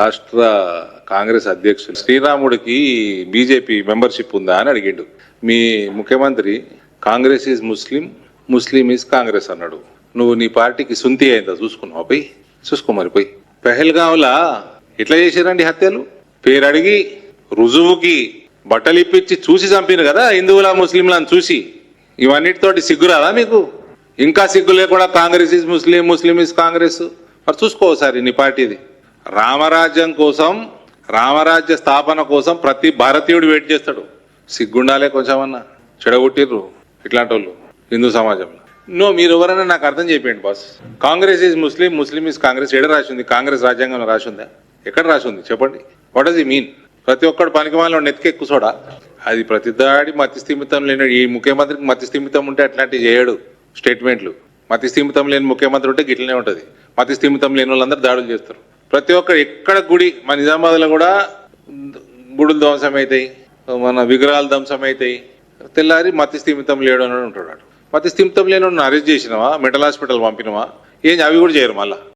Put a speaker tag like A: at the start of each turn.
A: రాష్ట్ర కాంగ్రెస్ అధ్యక్షుడు శ్రీరాముడికి బీజేపీ మెంబర్షిప్ ఉందా అని అడిగిండు. మీ ముఖ్యమంత్రి Congress is Muslim, Muslim is Congress అన్నాడు. నువ్వు నీ పార్టీకి సుంతి అయిందా చూసుకున్నావు? పోయి చూసుకో మరి. పోయి పెహల్గాంలా ఎట్లా చేశారండి హత్యలు? పేరు అడిగి రుజువుకి బట్టలు ఇప్పించి చూసి చంపిన కదా హిందువుల ముస్లింలను చూసి. ఇవన్నిటితోటి సిగ్గురాదా మీకు? ఇంకా సిగ్గు లేకుండా Congress is Muslim, Muslim is Congress. మరి చూసుకోసారి నీ పార్టీది. రామరాజ్యం కోసం, రామరాజ్య స్థాపన కోసం ప్రతి భారతీయుడు వెయిట్ చేస్తాడు. సిగ్గుండాలే కొంచెమన్నా. చెడగొట్టిర్రు ఇట్లాంటి వాళ్ళు హిందూ సమాజంలో. మీరు ఎవరైనా నాకు అర్థం చేయండి boss. Congress is Muslim, Muslim is Congress ఎక్కడ రాసింది? కాంగ్రెస్ రాజ్యాంగంలో రాసిందా? ఎక్కడ రాసింది చెప్పండి? What does he mean? ప్రతి ఒక్కడు పనికిమాలలో నెత్తికెక్కుసోడా? అది ప్రతిదాడి మతిస్థిమితం లేని ఈ ముఖ్యమంత్రికి మతిస్థిమితం ఉంటే అట్లాంటివి చేయడు స్టేట్మెంట్లు. మతిస్థిమితం లేని ముఖ్యమంత్రి ఉంటే గిట్లనే ఉంటుంది. మతిస్థిమితం లేని వాళ్ళందరూ దాడులు చేస్తారు. ప్రతి ఒక్కరు ఎక్కడ గుడి, మన నిజామాబాద్లో కూడా గుడులు ధ్వంసం అవుతాయి, మన విగ్రహాలు ధ్వంసం అవుతాయి. తెల్లారి మతిస్థిమితం లేడు అని ఉంటాడు. మతిస్థిమితం లేని అరెస్ట్ చేసినావా, మెంటల్ హాస్పిటల్ పంపినవా? ఏం అవి కూడా చేయరు మళ్ళా.